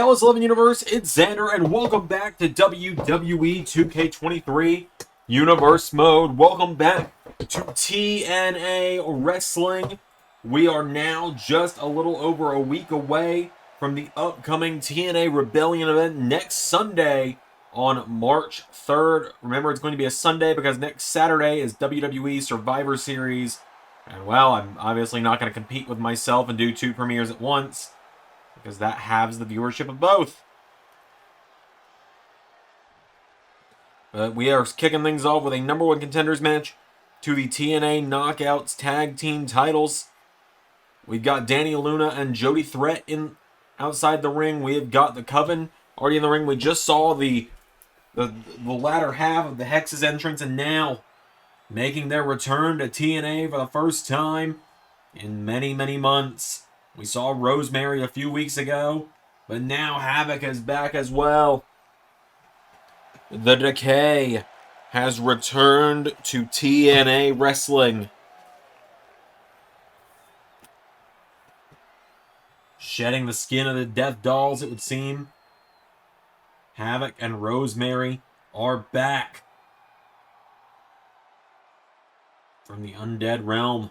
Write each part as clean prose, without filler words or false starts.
Hello, 11 Universe, it's Xander, and welcome back to WWE 2K23 Universe Mode. Welcome back to TNA Wrestling. We are now just a little over a week away from the upcoming TNA Rebellion event next Sunday on March 3rd. Remember, it's going to be a Sunday because next Saturday is WWE Survivor Series. And, well, I'm obviously not going to compete with myself and do two premieres at once, because that halves the viewership of both. But we are kicking things off with a number one contenders match to the TNA Knockouts Tag Team titles. We've got Dani Luna and Jody Threat in outside the ring. We have got the Coven already in the ring. We just saw the latter half of the Hex's entrance, and now making their return to TNA for the first time in many, many months. We saw Rosemary a few weeks ago, but now Havoc is back as well. The Decay has returned to TNA Wrestling. Shedding the skin of the Death Dolls, it would seem. Havoc and Rosemary are back from the undead realm.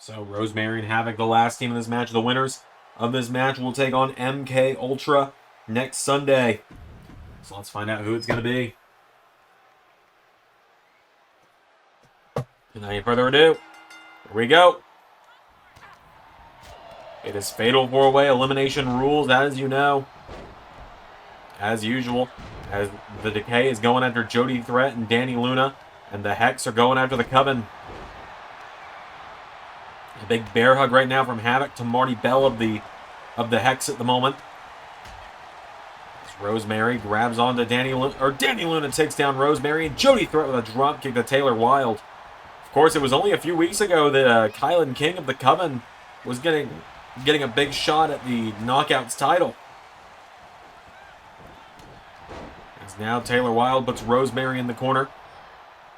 So Rosemary and Havoc, the last team in this match. The winners of this match will take on MK Ultra next Sunday. So let's find out who it's going to be. Without any further ado, here we go. It is Fatal 4-Way Elimination Rules, as you know. As usual, as the Decay is going after Jody Threat and Dani Luna, and the Hex are going after the Coven. A big bear hug right now from Havoc to Marty Bell of the Hex at the moment. As Rosemary grabs onto Dani Luna takes down Rosemary, and Jody Threat with a drop kick to Taylor Wilde. Of course, it was only a few weeks ago that Kylan King of the Coven was getting a big shot at the Knockouts title. As now Taylor Wilde puts Rosemary in the corner.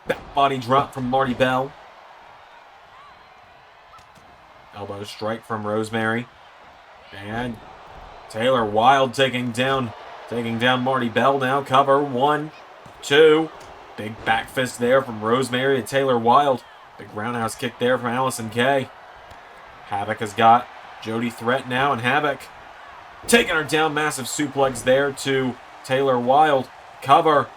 Back body drop from Marty Bell. Elbow strike from Rosemary. And Taylor Wilde taking down Marty Bell now. Cover. 1, 2. Big back fist there from Rosemary to Taylor Wilde. Big roundhouse kick there from Allison Kay. Havoc has got Jody Threat now, and Havoc taking her down. Massive suplex there to Taylor Wilde. Cover.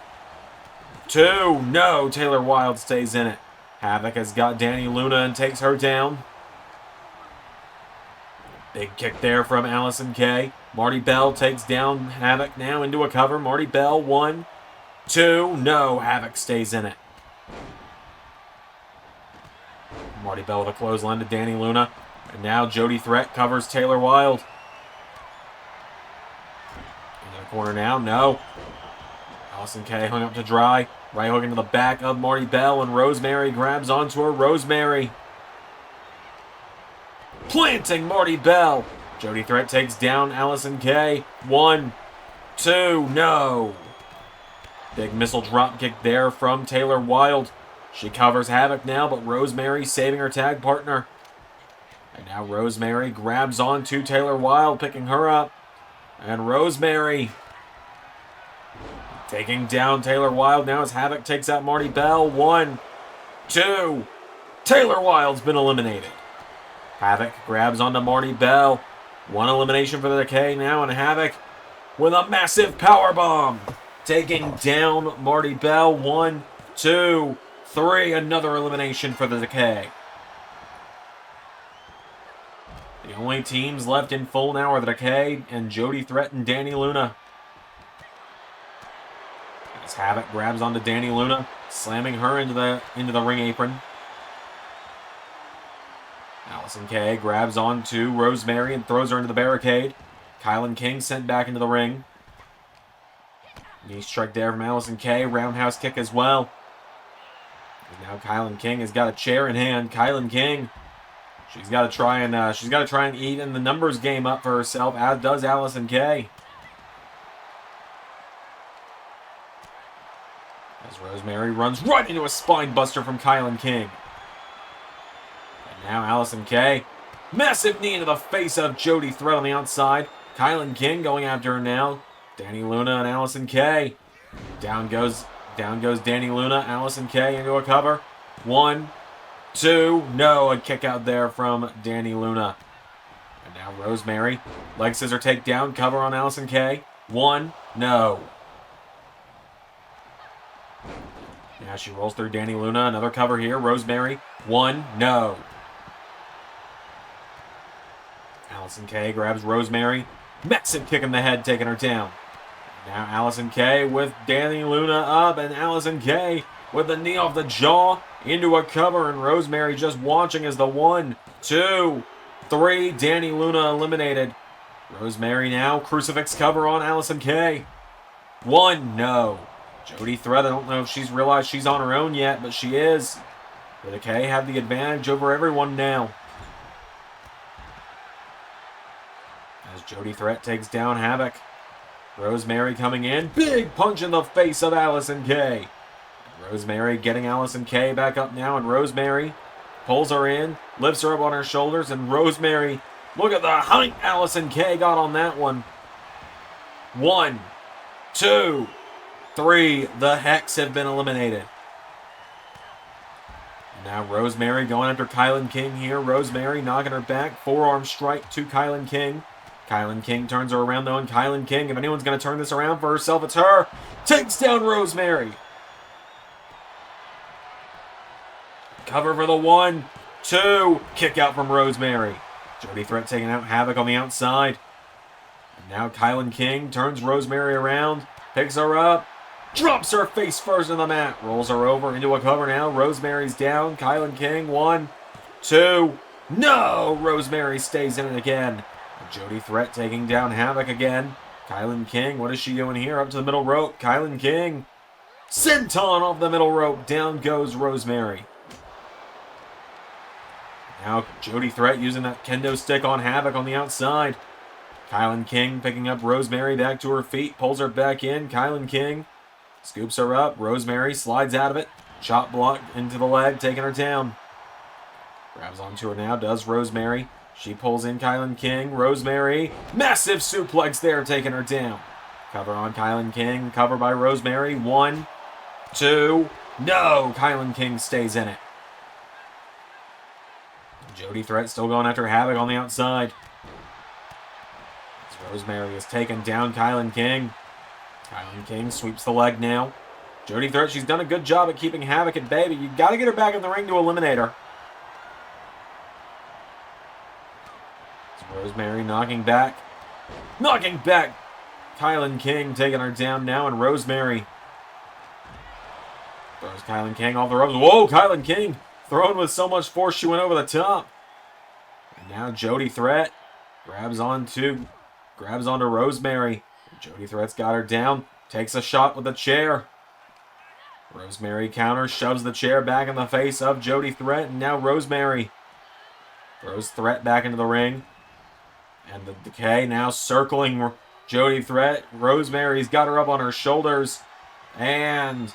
2. No, Taylor Wilde stays in it. Havoc has got Dani Luna and takes her down. Big kick there from Allison Kay. Marty Bell takes down Havoc now into a cover. Marty Bell, 1, 2. No, Havoc stays in it. Marty Bell with a clothesline to Dani Luna. And now Jody Threat covers Taylor Wilde. Into the corner now. No. Allison Kay hung up to dry. Right hook into the back of Marty Bell, and Rosemary grabs onto her. Rosemary planting Marty Bell. Jody Threat takes down Allison Kay. 1, 2. No. Big missile drop kick there from Taylor Wilde. She covers Havoc now, but Rosemary saving her tag partner. And now Rosemary grabs onto Taylor Wilde, picking her up. And Rosemary taking down Taylor Wilde now as Havoc takes out Marty Bell. 1, 2. Taylor Wilde's been eliminated. Havoc grabs onto Marty Bell. 1 elimination for the Decay now, and Havoc with a massive powerbomb, taking down Marty Bell. 1, 2, 3. Another elimination for the Decay. The only teams left in full now are the Decay and Jody Threat and Dani Luna. As Havoc grabs onto Dani Luna, slamming her into the ring apron. Allison Kay grabs onto Rosemary and throws her into the barricade. Kylan King sent back into the ring. Knee strike there from Allison Kay. Roundhouse kick as well. And now Kylan King has got a chair in hand. Kylan King, she's got to try and even the numbers game up for herself, as does Allison Kay. Rosemary runs right into a spine buster from Kylan King. And now Allison Kay. Massive knee into the face of Jody Threat on the outside. Kylan King going after her now. Dani Luna and Allison Kay. Down goes Dani Luna. Allison Kay into a cover. 1, 2. No, a kick out there from Dani Luna. And now Rosemary. Leg scissor takedown. Cover on Allison Kay. 1. No. Now she rolls through Dani Luna. Another cover here. Rosemary. 1. No. Allison Kay grabs Rosemary. Massive kick in the head, taking her down. Now Allison Kay with Dani Luna up, and Allison Kay with the knee off the jaw into a cover, and Rosemary just watching as the 1, 2, 3. Dani Luna eliminated. Rosemary now, crucifix cover on Allison Kay. 1, no. Jody Threat, I don't know if she's realized she's on her own yet, but she is. The Kay have the advantage over everyone now. As Jody Threat takes down Havoc. Rosemary coming in. Big punch in the face of Allison Kay. Rosemary getting Allison Kay back up now, and Rosemary pulls her in, lifts her up on her shoulders, and Rosemary, look at the height Allison Kay got on that one. 1, 2, 3. The Hex have been eliminated. Now Rosemary going after Kylan King here. Rosemary knocking her back. Forearm strike to Kylan King. Kylan King turns her around though, and Kylan King, if anyone's going to turn this around for herself, it's her. Takes down Rosemary. Cover for the 1, 2. Kick out from Rosemary. Jody Threat taking out Havoc on the outside. And now Kylan King turns Rosemary around, picks her up, drops her face first in the mat, rolls her over into a cover now. Rosemary's down. Kylan King, 1, 2. No! Rosemary stays in it again. Jody Threat taking down Havoc again. Kylan King, what is she doing here? Up to the middle rope. Kylan King. Senton off the middle rope. Down goes Rosemary. Now Jody Threat using that kendo stick on Havoc on the outside. Kylan King picking up Rosemary back to her feet. Pulls her back in. Kylan King scoops her up. Rosemary slides out of it. Chop block into the leg, taking her down. Grabs onto her now, does Rosemary. She pulls in Kylan King. Rosemary, massive suplex there, taking her down. Cover on Kylan King. Cover by Rosemary. 1, 2. No! Kylan King stays in it. Jody Threat still going after Havoc on the outside. As Rosemary is taking down Kylan King. Kylan King sweeps the leg now. Jody Threat, she's done a good job at keeping Havoc at bay, but you got to get her back in the ring to eliminate her. Rosemary knocking back. Kylan King taking her down now, and Rosemary throws Kylan King off the ropes. Whoa, Kylan King thrown with so much force she went over the top. And now Jody Threat grabs onto Rosemary. Jody Threat's got her down. Takes a shot with the chair. Rosemary counters, shoves the chair back in the face of Jody Threat, and now Rosemary throws Threat back into the ring. And the Decay now circling Jody Threat. Rosemary's got her up on her shoulders and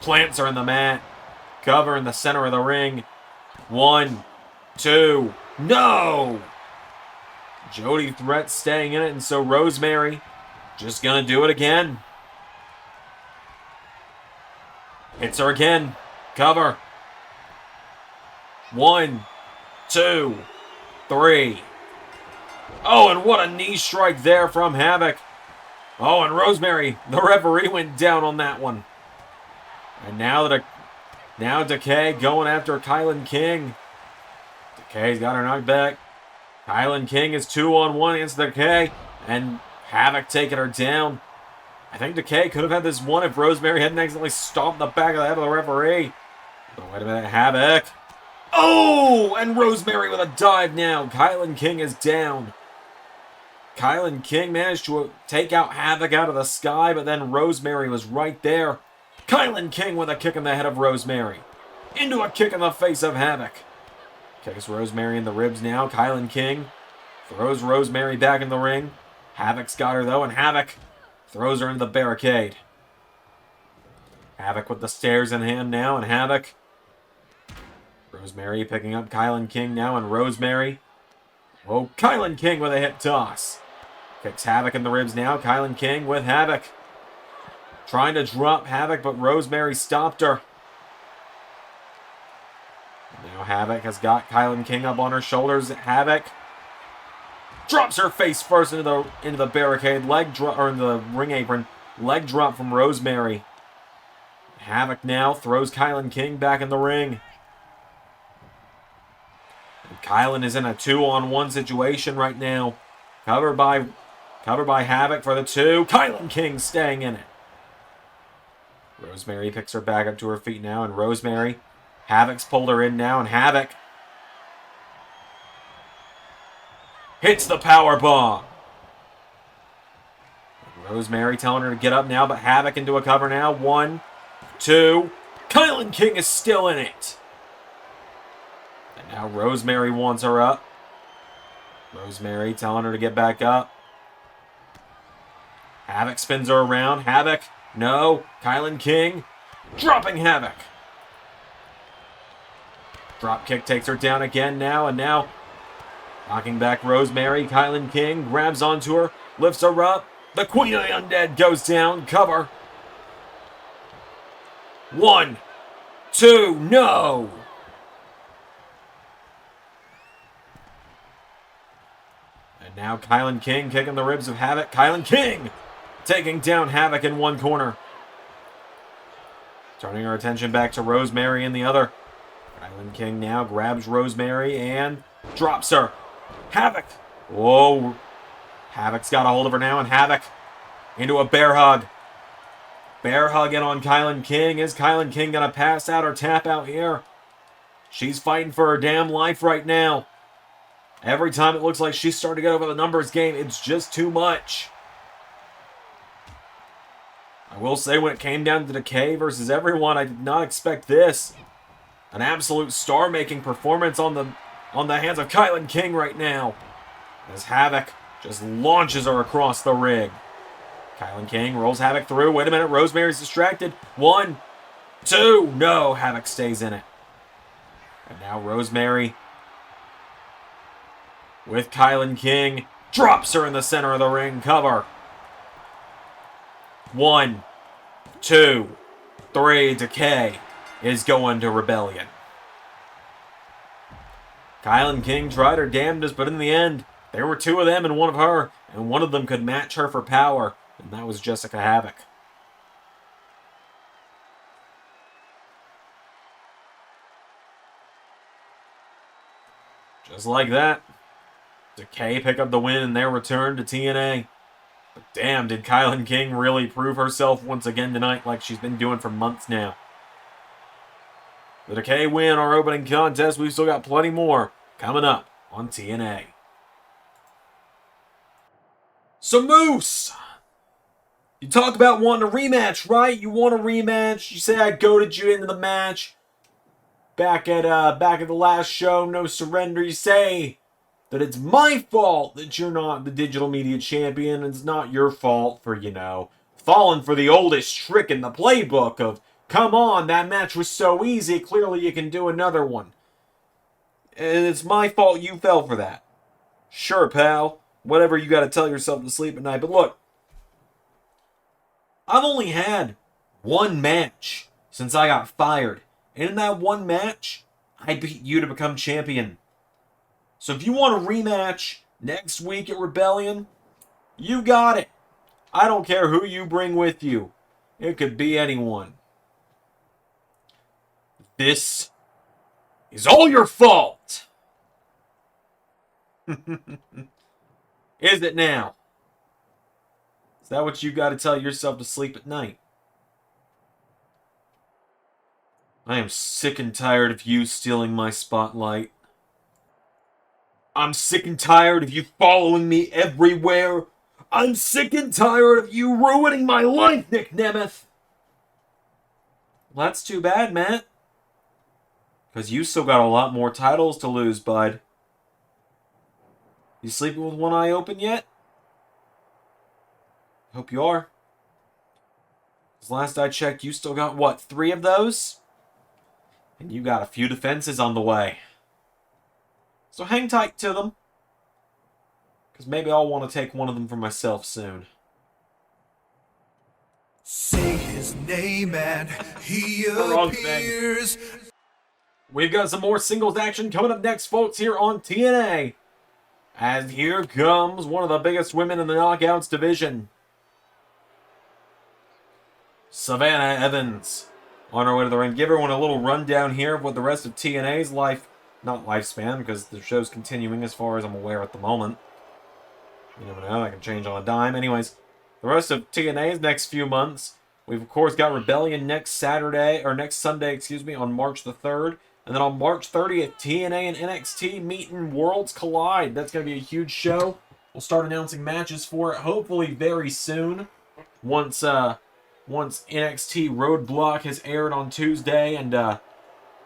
plants her in the mat. Cover in the center of the ring. 1, 2. No! Jody Threat staying in it, and so Rosemary just gonna do it again. Hits her again. Cover. 1, 2, 3. Oh, and what a knee strike there from Havoc. Oh, and Rosemary, the referee, went down on that one. And now Decay going after Kylan King. Decay's got her knocked back. Kylan King is 2-on-1 against Decay, and Havoc taking her down. I think Decay could have had this one if Rosemary hadn't accidentally stomped the back of the head of the referee. But wait a minute, Havoc. Oh, and Rosemary with a dive now. Kylan King is down. Kylan King managed to take out Havoc out of the sky, but then Rosemary was right there. Kylan King with a kick in the head of Rosemary. Into a kick in the face of Havoc. Kicks Rosemary in the ribs now. Kylan King throws Rosemary back in the ring. Havoc's got her though, and Havoc throws her into the barricade. Havoc with the stairs in hand now, and Havoc. Rosemary picking up Kylan King now, and Rosemary. Oh, Kylan King with a hip toss. Kicks Havoc in the ribs now. Kylan King with Havoc. Trying to drop Havoc, but Rosemary stopped her. Now Havoc has got Kylan King up on her shoulders. Havoc drops her face first into the barricade. Leg drop, or in the ring apron. Leg drop from Rosemary. Havoc now throws Kylan King back in the ring. And Kylan is in a 2-on-1 situation right now. Covered by Havoc for the 2. Kylan King staying in it. Rosemary picks her back up to her feet now, and Rosemary, Havoc's pulled her in now, and Havoc hits the power bomb. Rosemary telling her to get up now, but Havoc into a cover now. 1, 2. Kylan King is still in it. And now Rosemary wants her up. Rosemary telling her to get back up. Havoc spins her around. Havoc, no. Kylan King dropping Havoc. Drop kick takes her down again now, and now knocking back Rosemary. Kylan King grabs onto her, lifts her up. The Queen of the Undead goes down. Cover. 1, 2, no! And now Kylan King kicking the ribs of Havoc. Kylan King taking down Havoc in one corner. Turning our attention back to Rosemary in the other. Kylan King now grabs Rosemary and drops her. Havoc. Whoa. Havoc's got a hold of her now, and Havoc into a bear hug. Bear hug in on Kylan King. Is Kylan King going to pass out or tap out here? She's fighting for her damn life right now. Every time it looks like she's starting to get over the numbers game, it's just too much. I will say, when it came down to Decay versus everyone, I did not expect this. An absolute star-making performance on the hands of Kylan King right now, as Havoc just launches her across the ring. Kylan King rolls Havoc through. Wait a minute, Rosemary's distracted. 1, 2, no, Havoc stays in it. And now Rosemary with Kylan King drops her in the center of the ring. Cover. 1, 2, 3, Decay is going to Rebellion. Kylan King tried her damnedest, but in the end, there were 2 of them and 1 of her, and one of them could match her for power, and that was Jessica Havoc. Just like that, Decay pick up the win in their return to TNA. But damn, did Kylan King really prove herself once again tonight, like she's been doing for months now. The Decay win our opening contest. We've still got plenty more coming up on TNA. So Moose, you talk about wanting a rematch, right? You want a rematch. You say I goaded you into the match. Back at the last show, No Surrender, you say that it's my fault that you're not the digital media champion. It's not your fault for, falling for the oldest trick in the playbook of, come on, that match was so easy, clearly you can do another one. And it's my fault you fell for that. Sure, pal. Whatever you got to tell yourself to sleep at night. But look, I've only had one match since I got fired. And in that one match, I beat you to become champion. So if you want a rematch next week at Rebellion, you got it. I don't care who you bring with you. It could be anyone. This is all your fault. Is it now? Is that what you got to tell yourself to sleep at night? I am sick and tired of you stealing my spotlight. I'm sick and tired of you following me everywhere. I'm sick and tired of you ruining my life, Nick Nemeth. Well, that's too bad, Matt. Because you still got a lot more titles to lose, bud. You sleeping with one eye open yet? Hope you are. Because last I checked, you still got, what, 3 of those? And you got a few defenses on the way. So hang tight to them. Because maybe I'll want to take one of them for myself soon. Say his name and he appears. We've got some more singles action coming up next, folks, here on TNA. As here comes one of the biggest women in the Knockouts division. Savannah Evans on her way to the ring. Give everyone a little rundown here of what the rest of TNA's not lifespan, because the show's continuing as far as I'm aware at the moment. You never know, that can change on a dime. Anyways, the rest of TNA's next few months, we've of course got Rebellion next Sunday, on March the 3rd. And then on March 30th, TNA and NXT meeting Worlds Collide. That's going to be a huge show. We'll start announcing matches for it, hopefully very soon. Once NXT Roadblock has aired on Tuesday and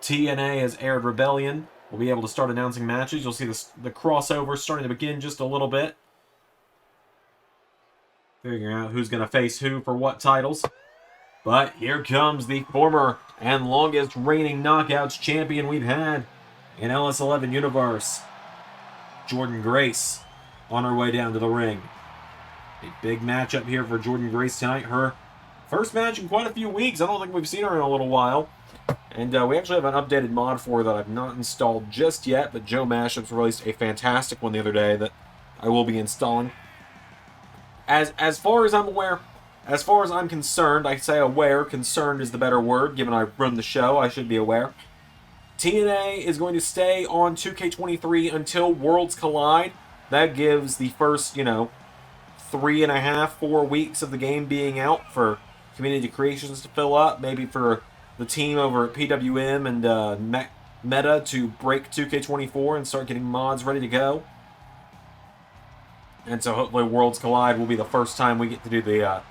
TNA has aired Rebellion, we'll be able to start announcing matches. You'll see the crossover starting to begin just a little bit. Figuring out who's going to face who for what titles. But here comes the former and longest reigning Knockouts champion we've had in LS11 Universe. Jordynne Grace on her way down to the ring. A big matchup here for Jordynne Grace tonight. Her first match in quite a few weeks. I don't think we've seen her in a little while. And we actually have an updated mod for her that I've not installed just yet, but Joe Mashups released a fantastic one the other day that I will be installing. As far as I'm aware, as far as I'm concerned, I say aware, concerned is the better word, given I run the show, I should be aware. TNA is going to stay on 2K23 until Worlds Collide. That gives the first, 3.5, 4 weeks of the game being out for community creations to fill up, maybe for the team over at PWM and Meta to break 2K24 and start getting mods ready to go. And so hopefully Worlds Collide will be the first time we get to do the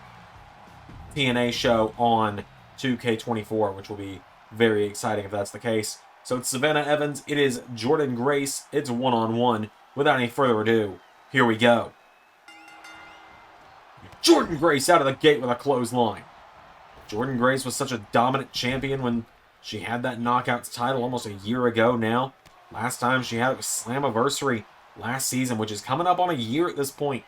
TNA show on 2K24, which will be very exciting if that's the case. So it's Savannah Evans, it is Jordynne Grace, it's one-on-one. Without any further ado, here we go. Jordynne Grace out of the gate with a clothesline. Jordynne Grace was such a dominant champion when she had that Knockouts title almost a year ago now. Last time she had it was Slammiversary last season, which is coming up on a year at this point.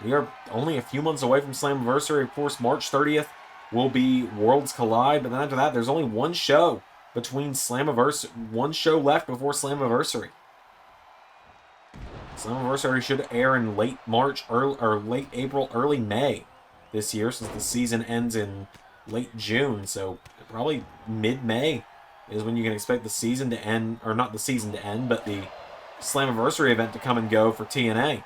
We are only a few months away from Slammiversary. Of course, March 30th will be Worlds Collide, but then after that, there's only one show between Slammiversary, one show left before Slammiversary. Slammiversary should air in late March or late April, early May this year, since the season ends in late June. So probably mid-May is when you can expect the season to end, or not the season to end, but the Slammiversary event to come and go for TNA.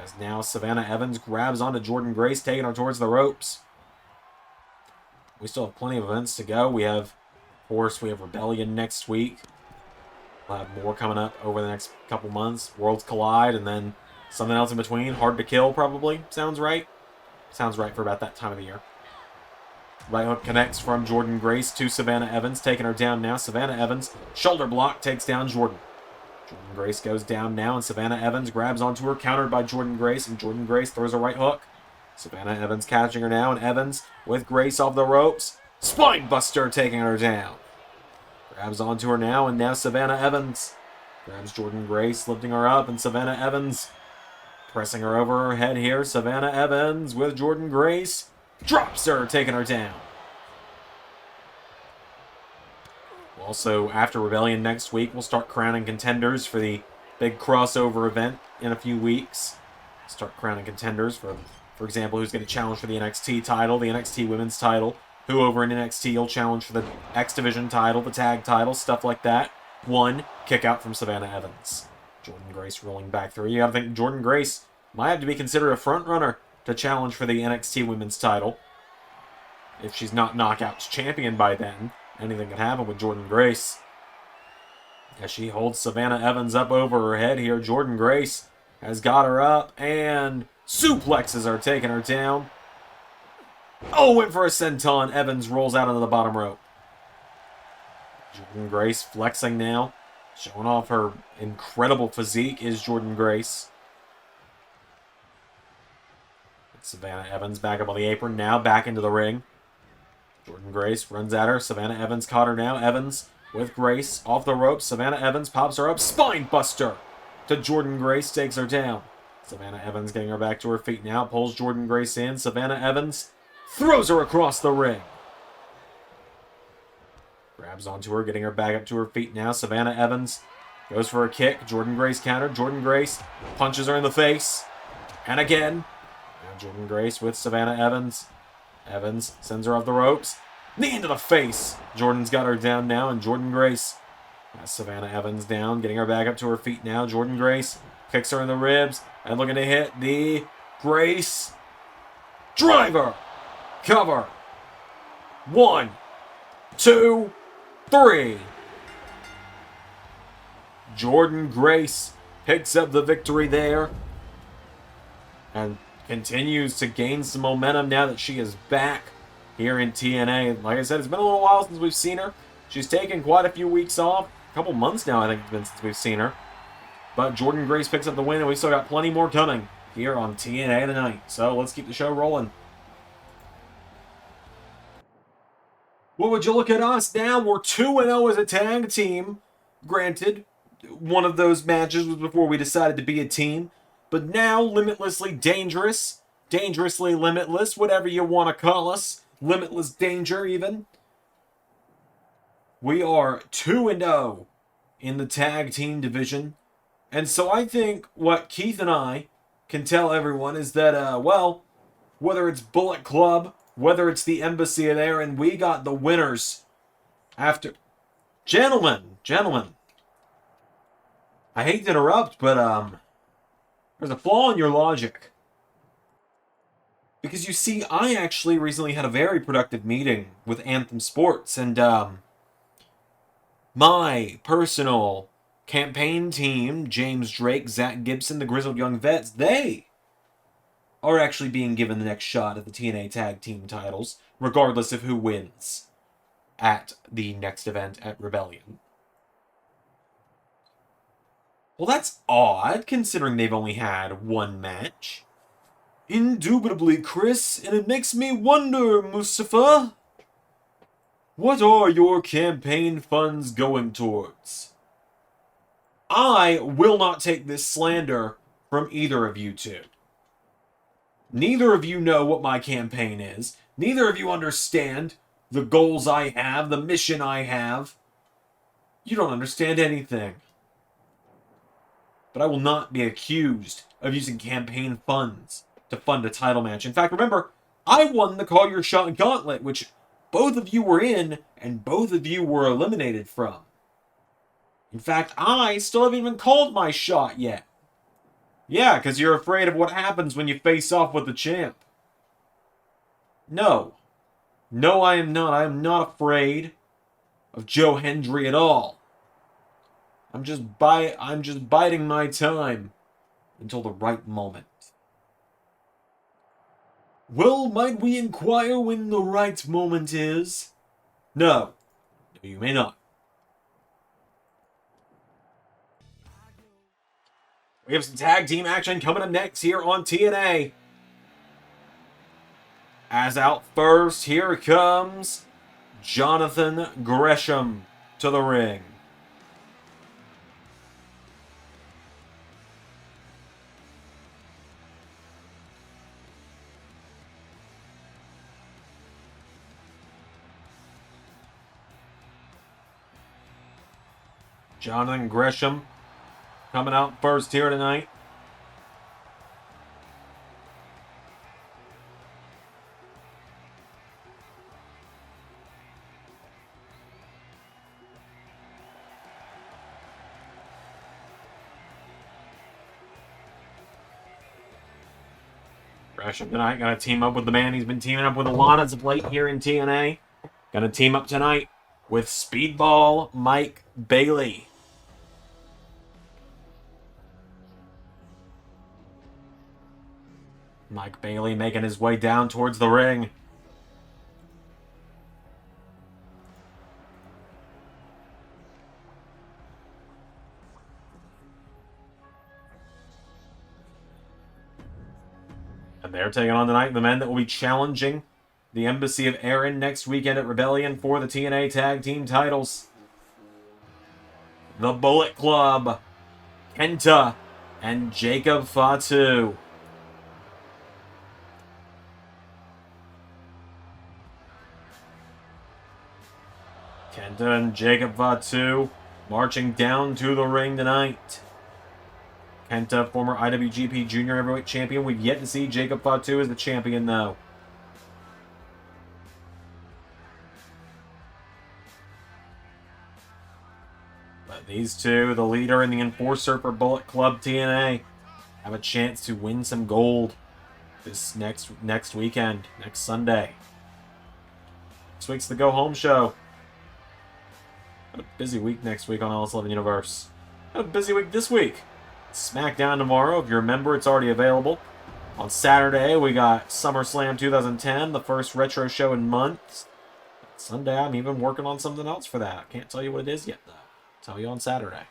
As now Savannah Evans grabs onto Jordynne Grace, taking her towards the ropes. We still have plenty of events to go. We have, of course, Rebellion next week. We'll have more coming up over the next couple months. Worlds Collide, and then something else in between. Hard to Kill, probably. Sounds right. Sounds right for about that time of the year. Right hook connects from Jordynne Grace to Savannah Evans, taking her down now. Savannah Evans, shoulder block, takes down Jordynne. Jordynne Grace goes down now, and Savannah Evans grabs onto her, countered by Jordynne Grace, and Jordynne Grace throws a right hook. Savannah Evans catching her now, and Evans with Grace off the ropes. Spine buster taking her down. Grabs onto her now, and now Savannah Evans grabs Jordynne Grace, lifting her up, and Savannah Evans pressing her over her head here. Savannah Evans with Jordynne Grace. Drops her, taking her down. Also, after Rebellion next week, we'll start crowning contenders for the big crossover event in a few weeks. Start crowning contenders for example, who's going to challenge for the NXT title, the NXT women's title, who over in NXT will challenge for the X Division title, the tag title, stuff like that. One kick out from Savannah Evans. Jordynne Grace rolling back through. You have to think Jordynne Grace might have to be considered a front runner to challenge for the NXT women's title. If she's not Knockouts champion by then, anything can happen with Jordynne Grace. As she holds Savannah Evans up over her head here, Jordynne Grace has got her up, and suplexes are taking her down. Oh, went for a senton. Evans rolls out onto the bottom rope. Jordynne Grace flexing now. Showing off her incredible physique is Jordynne Grace. Savannah Evans back up on the apron. Now back into the ring. Jordynne Grace runs at her. Savannah Evans caught her now. Evans with Grace off the ropes. Savannah Evans pops her up. Spine buster to Jordynne Grace. Takes her down. Savannah Evans getting her back to her feet now. Pulls Jordynne Grace in. Savannah Evans throws her across the ring. Grabs onto her, getting her back up to her feet now. Savannah Evans goes for a kick. Jordynne Grace countered. Jordynne Grace punches her in the face. And again. Now Jordynne Grace with Savannah Evans. Evans sends her off the ropes. Knee into the face. Jordynne's got her down now, and Jordynne Grace has Savannah Evans down, getting her back up to her feet now. Jordynne Grace kicks her in the ribs and looking to hit the Grace driver. Cover. 1, 2, 3. Jordynne Grace picks up the victory there and continues to gain some momentum now that she is back here in TNA. Like I said, it's been a little while since we've seen her. She's taken quite a few weeks off. A couple months now, I think it's been since we've seen her. But Jordynne Grace picks up the win, and we still got plenty more coming here on TNA tonight. So let's keep the show rolling. Well, would you look at us now? We're 2-0 as a tag team. Granted, one of those matches was before we decided to be a team. But now, limitlessly dangerous, dangerously limitless, whatever you want to call us. Limitless danger, even. We are 2-0 in the tag team division. And so I think what Keith and I can tell everyone is that, well, whether it's Bullet Club, whether it's the Embassy there, and we got the winners after... Gentlemen, I hate to interrupt, but, there's a flaw in your logic. Because you see, I actually recently had a very productive meeting with Anthem Sports, and, my personal campaign team, James Drake, Zach Gibson, the Grizzled Young Vets, they are actually being given the next shot at the TNA Tag Team titles, regardless of who wins at the next event at Rebellion. Well, that's odd, considering they've only had one match. Indubitably, Chris, and it makes me wonder, Mustafa. What are your campaign funds going towards? I will not take this slander from either of you two. Neither of you know what my campaign is. Neither of you understand the goals I have, the mission I have. You don't understand anything. But I will not be accused of using campaign funds to fund a title match. In fact, remember, I won the Call Your Shot Gauntlet, which both of you were in, and both of you were eliminated from. In fact, I still haven't even called my shot yet. Yeah, because you're afraid of what happens when you face off with the champ. No. No, I am not. I am not afraid of Joe Hendry at all. I'm just biding my time until the right moment. Well, might we inquire when the right moment is? No. No, you may not. We have some tag team action coming up next here on TNA. As out first, here comes Jonathan Gresham to the ring. Jonathan Gresham coming out first here tonight. Gresham tonight gonna team up with the man he's been teaming up with a lot as of late here in TNA. Gonna team up tonight with Speedball Mike Bailey. Mike Bailey making his way down towards the ring. And they're taking on tonight the men that will be challenging the Embassy of Aaron next weekend at Rebellion for the TNA Tag Team titles. The Bullet Club, Kenta and Jacob Fatu. Kenta and Jacob Fatu marching down to the ring tonight. Kenta, former IWGP Junior Heavyweight Champion. We've yet to see Jacob Fatu as the champion, though. But these two, the leader and the enforcer for Bullet Club TNA, have a chance to win some gold this next weekend, next Sunday. Next week's the Go Home show. Got a busy week next week on LS11 Universe. Got a busy week this week. SmackDown tomorrow. If you remember, it's already available. On Saturday, we got SummerSlam 2010, the first retro show in months. Sunday, I'm even working on something else for that. Can't tell you what it is yet, though. I'll tell you on Saturday.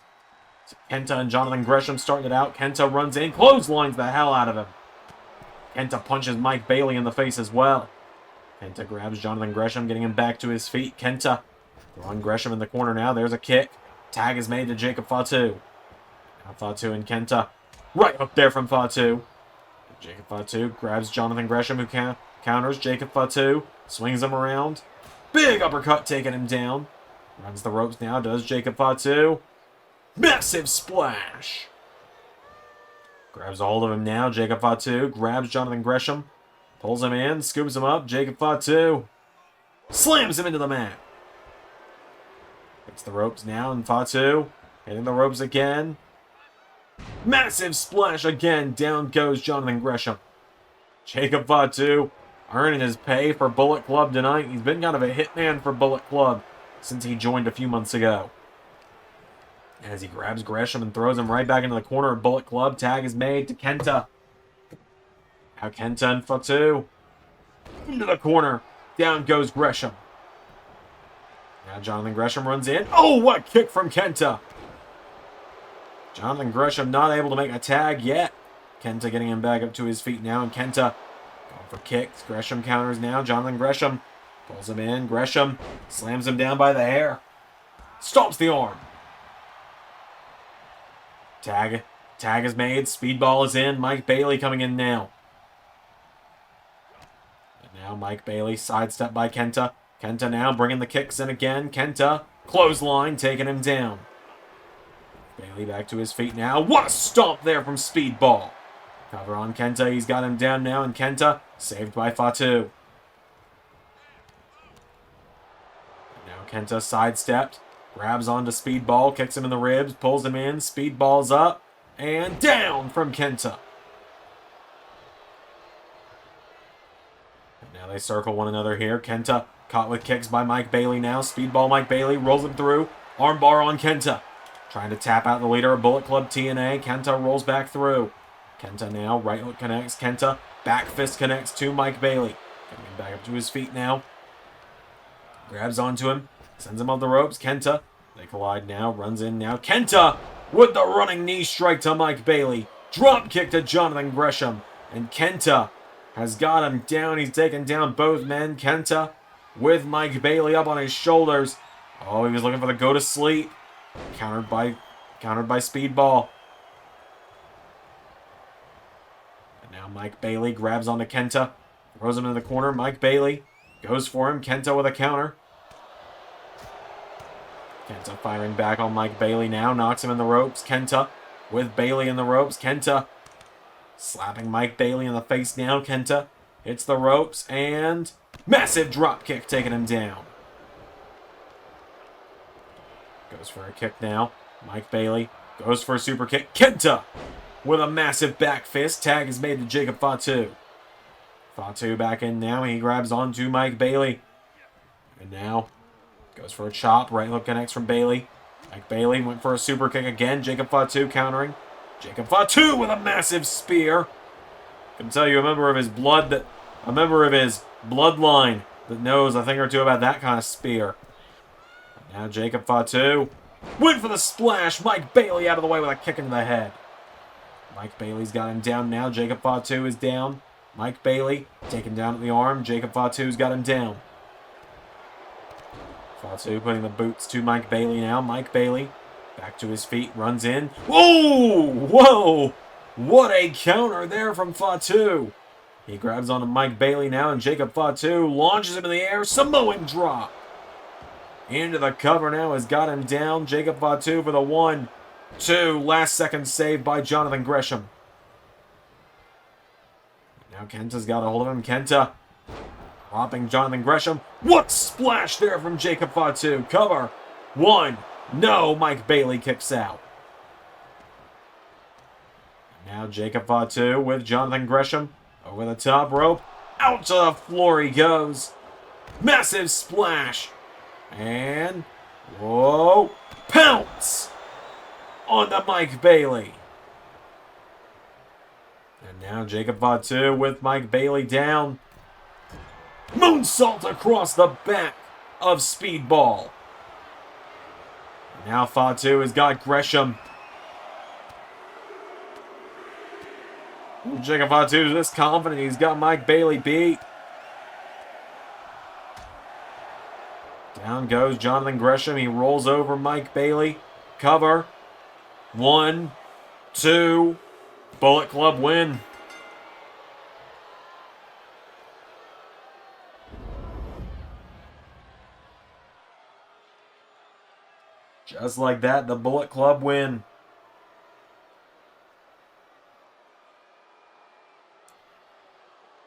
So Kenta and Jonathan Gresham starting it out. Kenta runs in, clotheslines the hell out of him. Kenta punches Mike Bailey in the face as well. Kenta grabs Jonathan Gresham, getting him back to his feet. Kenta throwing Gresham in the corner now. There's a kick. Tag is made to Jacob Fatu. Now Fatu and Kenta. Right up there from Fatu. Jacob Fatu grabs Jonathan Gresham, who counters. Jacob Fatu swings him around. Big uppercut taking him down. Runs the ropes now, does Jacob Fatu. Massive splash. Grabs a hold of him now. Jacob Fatu grabs Jonathan Gresham. Pulls him in, scoops him up. Jacob Fatu slams him into the mat. Hits the ropes now, and Fatu hitting the ropes again. Massive splash again. Down goes Jonathan Gresham. Jacob Fatu earning his pay for Bullet Club tonight. He's been kind of a hitman for Bullet Club since he joined a few months ago. As he grabs Gresham and throws him right back into the corner of Bullet Club. Tag is made to Kenta. Now Kenta and Fatu into the corner. Down goes Gresham. Now Jonathan Gresham runs in. Oh, what a kick from Kenta. Jonathan Gresham not able to make a tag yet. Kenta getting him back up to his feet now. And Kenta going for kicks. Gresham counters now. Jonathan Gresham pulls him in. Gresham slams him down by the hair. Stomps the arm. Tag is made. Speedball is in. Mike Bailey coming in now. And now Mike Bailey sidestepped by Kenta. Kenta now bringing the kicks in again. Kenta clothesline taking him down. Bailey back to his feet now. What a stomp there from Speedball. Cover on Kenta. He's got him down now. And Kenta saved by Fatu. Now Kenta sidestepped. Grabs onto Speedball. Kicks him in the ribs. Pulls him in. Speedball's up. And down from Kenta. And now they circle one another here. Kenta caught with kicks by Mike Bailey now. Speedball Mike Bailey rolls him through. Armbar on Kenta. Trying to tap out the leader of Bullet Club TNA. Kenta rolls back through. Kenta now. Right hook connects. Kenta. Back fist connects to Mike Bailey. Getting him back up to his feet now. Grabs onto him. Sends him off the ropes. Kenta. They collide now. Runs in now. Kenta with the running knee strike to Mike Bailey. Drop kick to Jonathan Gresham. And Kenta has got him down. He's taken down both men. Kenta with Mike Bailey up on his shoulders. Oh, he was looking for the go to sleep. Countered by Speedball. And now Mike Bailey grabs onto Kenta. Throws him in the corner. Mike Bailey goes for him. Kenta with a counter. Kenta firing back on Mike Bailey now. Knocks him in the ropes. Kenta with Bailey in the ropes. Kenta slapping Mike Bailey in the face now. Kenta hits the ropes. And massive drop kick taking him down. Goes for a kick now. Mike Bailey goes for a super kick. Kenta with a massive back fist. Tag is made to Jacob Fatu. Fatu back in now. He grabs onto Mike Bailey. And now goes for a chop. Right hook connects from Bailey. Mike Bailey went for a super kick again. Jacob Fatu countering. Jacob Fatu with a massive spear. I can tell you a member of his bloodline that knows a thing or two about that kind of spear. Now Jacob Fatu went for the splash. Mike Bailey out of the way with a kick into the head. Mike Bailey's got him down now. Jacob Fatu is down. Mike Bailey taken down at the arm. Jacob Fatu's got him down. Fatu putting the boots to Mike Bailey now. Mike Bailey back to his feet, runs in. Whoa! Whoa! What a counter there from Fatu. He grabs onto Mike Bailey now, and Jacob Fatu launches him in the air. Samoan drop. Into the cover now has got him down. Jacob Fatu for the 1-2. Last second save by Jonathan Gresham. Now Kenta's got a hold of him. Kenta dropping Jonathan Gresham. What splash there from Jacob Fatu. Cover. 1. No, Mike Bailey kicks out. Now Jacob Fatu with Jonathan Gresham over the top rope. Out to the floor he goes. Massive splash. And, whoa, pounce on the Mike Bailey. And now Jacob Fatu with Mike Bailey down. Moonsault across the back of Speedball. Now Fatu has got Gresham. Jacob Fatu is this confident he's got Mike Bailey beat. Down goes Jonathan Gresham. He rolls over Mike Bailey. Cover. 1, 2. Bullet Club win. Just like that, the Bullet Club win.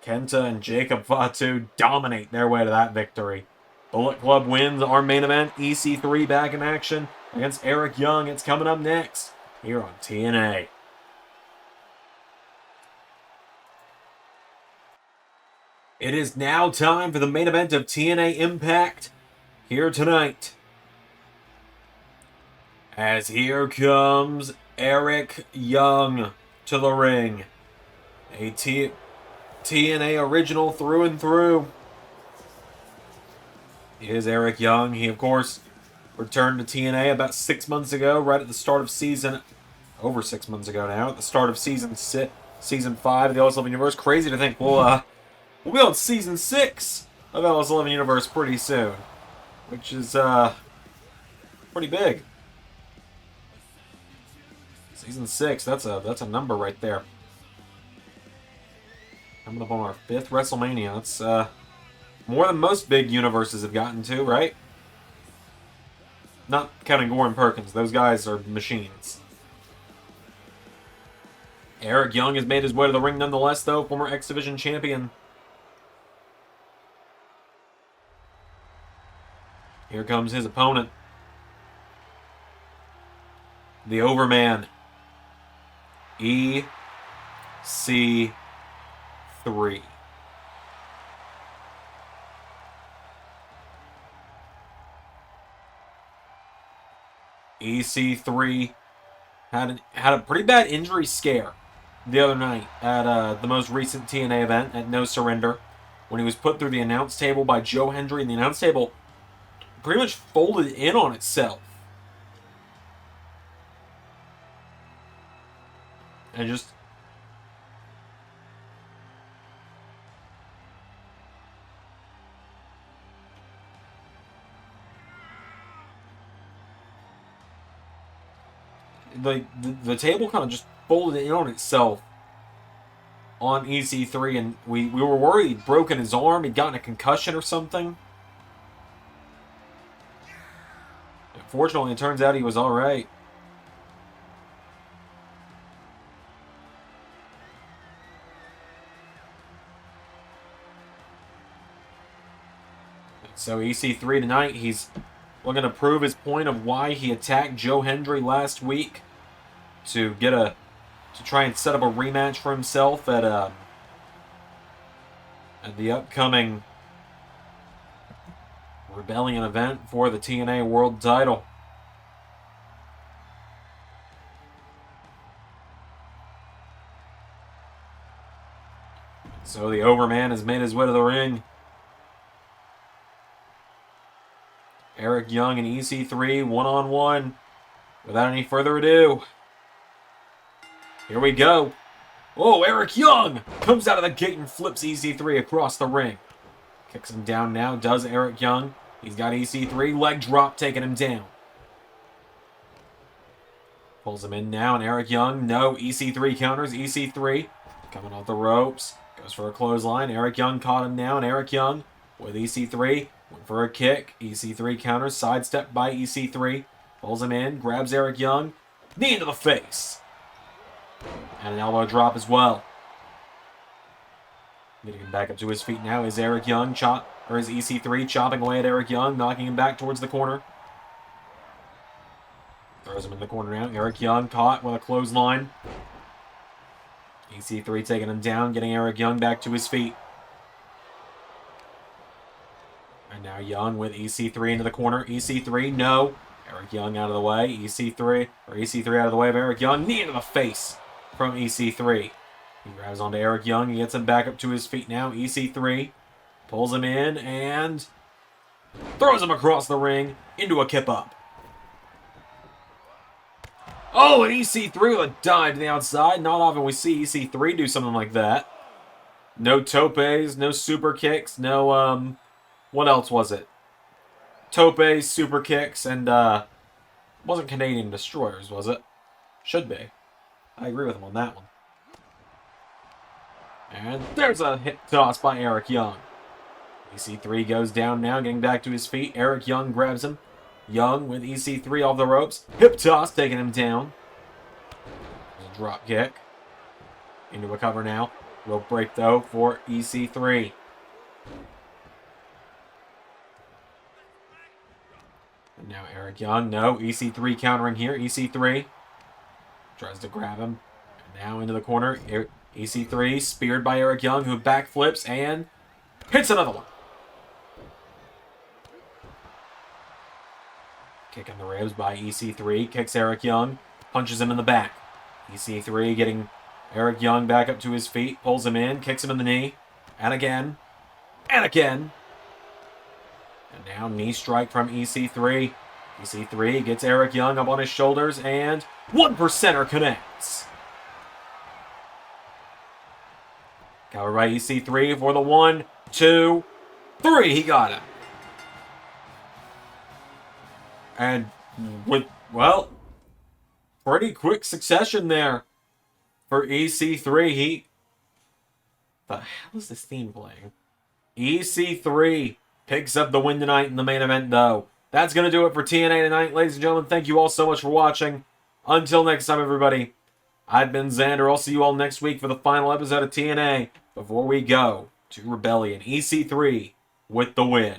Kenta and Jacob Fatu dominate their way to that victory. Bullet Club wins our main event. EC3 back in action against Eric Young. It's coming up next here on TNA. It is now time for the main event of TNA Impact here tonight. As here comes Eric Young to the ring. A TNA original through and through. Is Eric Young. He, of course, returned to TNA about 6 months ago, right at the start of season, over 6 months ago now, at the start of season 5 of the LS11 Universe. Crazy to think we'll be on season 6 of LS11 Universe pretty soon, which is pretty big. Season 6, that's a number right there. Coming up on our 5th WrestleMania. That's more than most big universes have gotten to, right? Not counting Gore and Perkins. Those guys are machines. Eric Young has made his way to the ring nonetheless, though. Former X Division champion. Here comes his opponent. The Overman. EC3. EC3 had a pretty bad injury scare the other night at the most recent TNA event at No Surrender, when he was put through the announce table by Joe Hendry, and the announce table pretty much folded in on itself. And just... The table kind of just folded in on itself on EC3, and we were worried he'd broken his arm, he'd gotten a concussion or something. Fortunately, it turns out he was alright. So EC3 tonight, he's looking to prove his point of why he attacked Joe Hendry last week, to try and set up a rematch for himself at the upcoming Rebellion event for the TNA World Title. So the Overman has made his way to the ring. Eric Young and EC3 one-on-one. Without any further ado, here we go. Oh, Eric Young comes out of the gate and flips EC3 across the ring. Kicks him down now, does Eric Young. He's got EC3, leg drop, taking him down. Pulls him in now, and Eric Young, no, EC3 counters, EC3 coming off the ropes, goes for a clothesline. Eric Young caught him now, and Eric Young with EC3, went for a kick. EC3 counters, sidestep by EC3, pulls him in, grabs Eric Young, knee into the face. And an elbow drop as well. Getting him back up to his feet now is Eric Young, is EC3 chopping away at Eric Young, knocking him back towards the corner. Throws him in the corner now. Eric Young caught with a clothesline. EC3 taking him down, getting Eric Young back to his feet. And now Young with EC3 into the corner. EC3, no. Eric Young out of the way. EC3 out of the way of Eric Young. Knee into the face from EC3. He grabs onto Eric Young. He gets him back up to his feet now. EC3 pulls him in and throws him across the ring into a kip up. Oh, and EC3 with a dive to the outside. Not often we see EC3 do something like that. No topes, no super kicks, no, what else was it? Topes, super kicks, and, wasn't Canadian Destroyers, was it? Should be. I agree with him on that one. And there's a hip toss by Eric Young. EC3 goes down now, getting back to his feet. Eric Young grabs him. Young with EC3 off the ropes. Hip toss, taking him down. There's a drop kick. Into a cover now. Rope break, though, for EC3. And now Eric Young. No, EC3 countering here. EC3 tries to grab him. And now into the corner. EC3 speared by Eric Young, who backflips and hits another one. Kick in the ribs by EC3. Kicks Eric Young. Punches him in the back. EC3 getting Eric Young back up to his feet. Pulls him in. Kicks him in the knee. And again. And again. And now knee strike from EC3. EC3 gets Eric Young up on his shoulders. And 1%er connects. Covered by EC3 for the 1, 2, 3. He got him. And with, well, pretty quick succession there for EC3. The hell is this theme playing? EC3 picks up the win tonight in the main event, though. That's going to do it for TNA tonight, ladies and gentlemen. Thank you all so much for watching. Until next time, everybody, I've been Xander. I'll see you all next week for the final episode of TNA before we go to Rebellion. EC3 with the win.